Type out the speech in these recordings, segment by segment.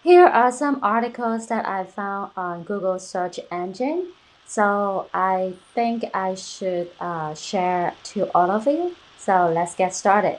Here are some articles that I found on Google search engine. So I think I should share to all of you. So let's get started.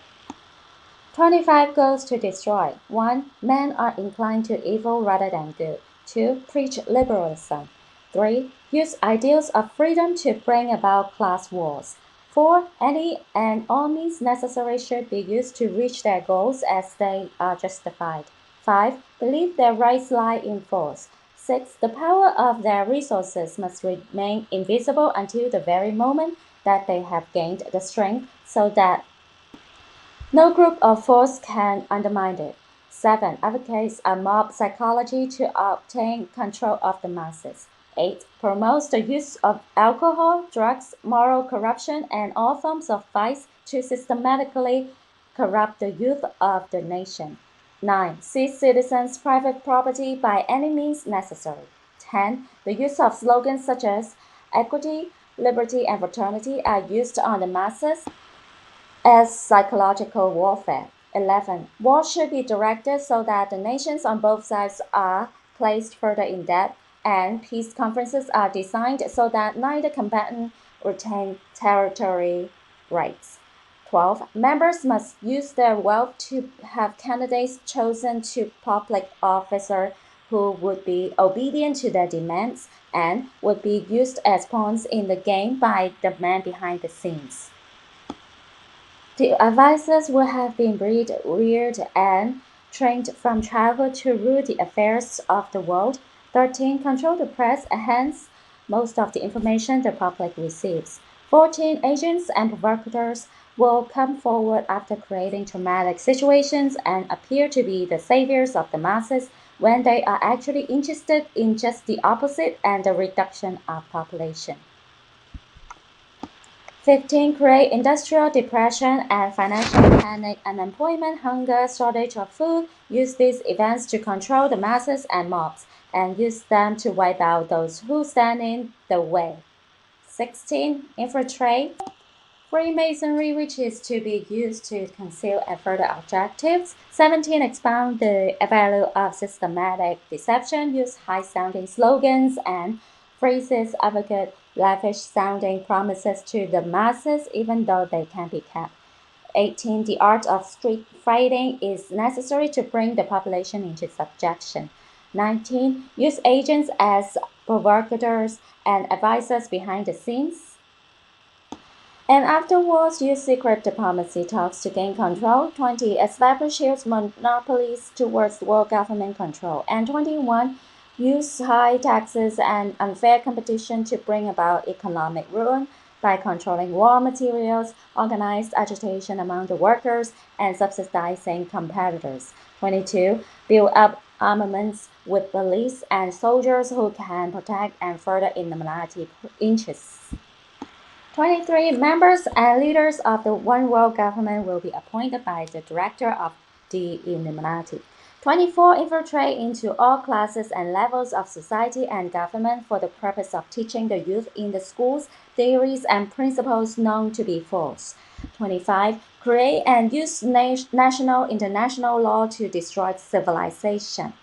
25 goals to destroy. 1. Men are inclined to evil rather than good. 2. Preach liberalism. 3. Use ideals of freedom to bring about class wars. 4. Any and all means necessary should be used to reach their goals as they are justified. 5. Believe their rights lie in force. 6. The power of their resources must remain invisible until the very moment that they have gained the strength so that no group or force can undermine it. 7. Advocates a mob psychology to obtain control of the masses. 8. Promotes the use of alcohol, drugs, moral corruption, and all forms of vice to systematically corrupt the youth of the nation. 9. Seize citizens' private property by any means necessary. 10. The use of slogans such as equity, liberty, and fraternity are used on the masses as psychological warfare. 11. War should be directed so that the nations on both sides are placed further in debt, and peace conferences are designed so that neither combatant retain territory rights. 12. Members must use their wealth to have candidates chosen to public officer who would be obedient to their demands and would be used as pawns in the game by the man behind the scenes. The advisors will have been bred, reared, and trained from childhood to rule the affairs of the world. 13. Control the press, hence most of the information the public receives. 14. Agents and provocateurs will come forward after creating traumatic situations and appear to be the saviors of the masses when they are actually interested in just the opposite and the reduction of population. 15. Create industrial depression and financial panic, unemployment, hunger, shortage of food. Use these events to control the masses and mobs, and use them to wipe out those who stand in the way. 16. Infiltrate Freemasonry, which is to be used to conceal and further objectives. 17. Expound the value of systematic deception. Use high-sounding slogans and phrases, advocate lavish-sounding promises to the masses, even though they can be kept. 18. The art of street fighting is necessary to bring the population into subjection. 19. Use agents as provocateurs and advisors behind the scenes. And afterwards, use secret diplomacy talks to gain control. 20. Establish huge monopolies towards world government control. And 21. Use high taxes and unfair competition to bring about economic ruin by controlling raw materials, organized agitation among the workers, and subsidizing competitors. 22. Build up armaments with police and soldiers who can protect and further minority interests. 23. Members and leaders of the one world government will be appointed by the director of the Illuminati. 24. Infiltrate into all classes and levels of society and government for the purpose of teaching the youth in the schools theories and principles known to be false. 25. Create and use national international law to destroy civilization.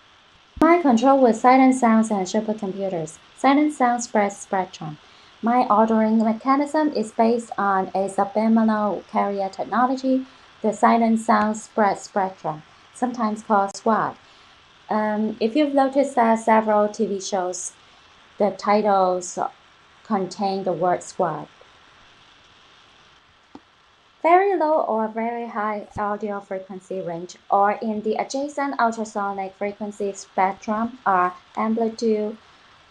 Mind control with silent sounds and supercomputers. Silent sound spreads spectrum. Mind ordering mechanism is based on a subliminal carrier technology, the silent sound spread spectrum, sometimes called SWAT. If you've noticed that several TV shows, the titles contain the word SWAT. Very low or very high audio frequency range or in the adjacent ultrasonic frequency spectrum are amplitude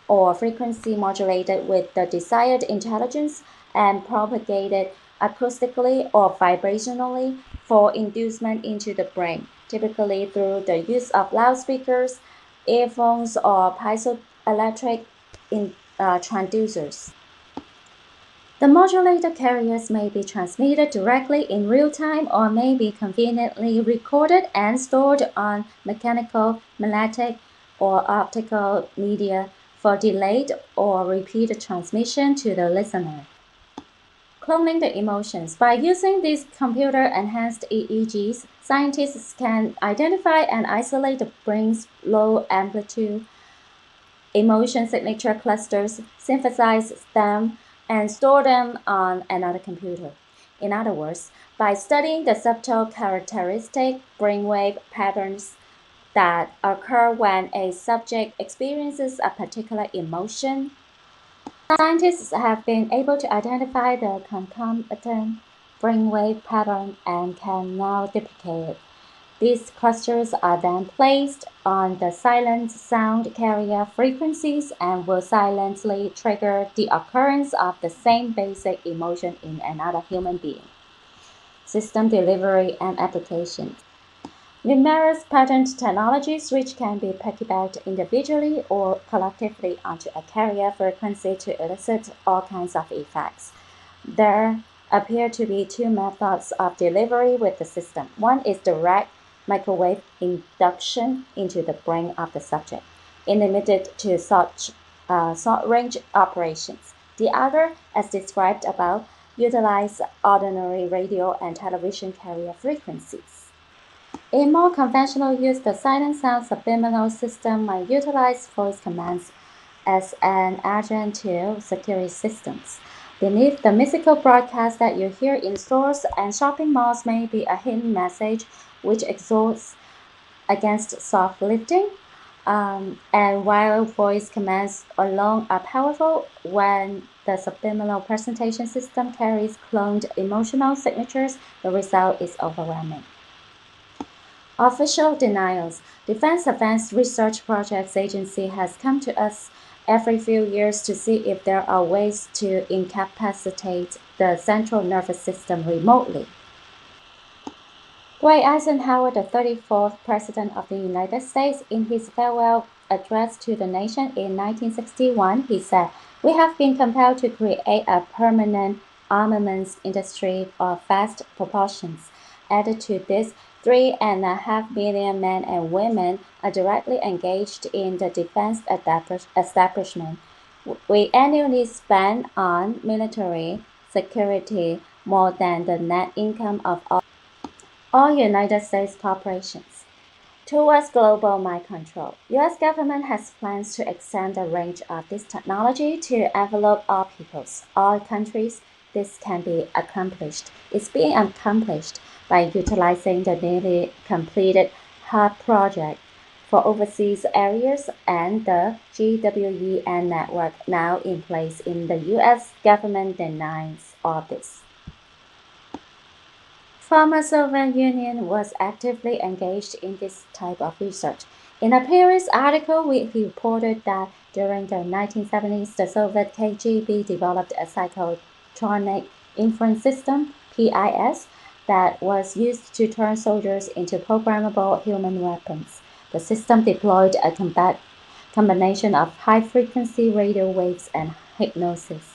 or frequency modulated with the desired intelligence and propagated acoustically or vibrationally for inducement into the brain, typically through the use of loudspeakers, earphones, or piezoelectric transducers. The modulated carriers may be transmitted directly in real time or may be conveniently recorded and stored on mechanical, magnetic, or optical media for delayed or repeated transmission to the listener. Cloning the emotions. By using these computer-enhanced EEGs, scientists can identify and isolate the brain's low-amplitude emotion signature clusters, synthesize them, and store them on another computer. In other words, by studying the subtle characteristic brainwave patterns that occur when a subject experiences a particular emotion, scientists have been able to identify the concomitant brainwave pattern and can now duplicate it. These clusters are then placed on the silent sound carrier frequencies and will silently trigger the occurrence of the same basic emotion in another human being. System delivery and applications. Numerous patent technologies which can be piggybacked individually or collectively onto a carrier frequency to elicit all kinds of effects. There appear to be two methods of delivery with the system. One is direct microwave induction into the brain of the subject, limited to such short-range operations. The other, as described above, utilizes ordinary radio and television carrier frequencies. In more conventional use, the silent sound subliminal system might utilize voice commands as an agent to security systems. Beneath the musical broadcast that you hear in stores and shopping malls may be a hidden message which exhorts against soft lifting. And while voice commands alone are powerful, when the subliminal presentation system carries cloned emotional signatures, the result is overwhelming. Official denials. Defense Advanced Research Projects Agency has come to us every few years to see if there are ways to incapacitate the central nervous system remotely. Dwight Eisenhower, the 34th President of the United States, in his farewell address to the nation in 1961, he said, "We have been compelled to create a permanent armaments industry of vast proportions. Added to this, 3.5 million men and women are directly engaged in the defense establishment. We annually spend on military security more than the net income of all United States corporations." Towards global mind control, U.S. government has plans to extend the range of this technology to envelop all peoples, all countries. This can be accomplished. It's being accomplished by utilizing the nearly completed HUD project for overseas areas and the GWEN network now in place in the U.S. government denies all this. Former Soviet Union was actively engaged in this type of research. In a previous article, we reported that during the 1970s, the Soviet KGB developed a psychotronic inference system, PIS, that was used to turn soldiers into programmable human weapons. The system deployed a combination of high-frequency radio waves and hypnosis.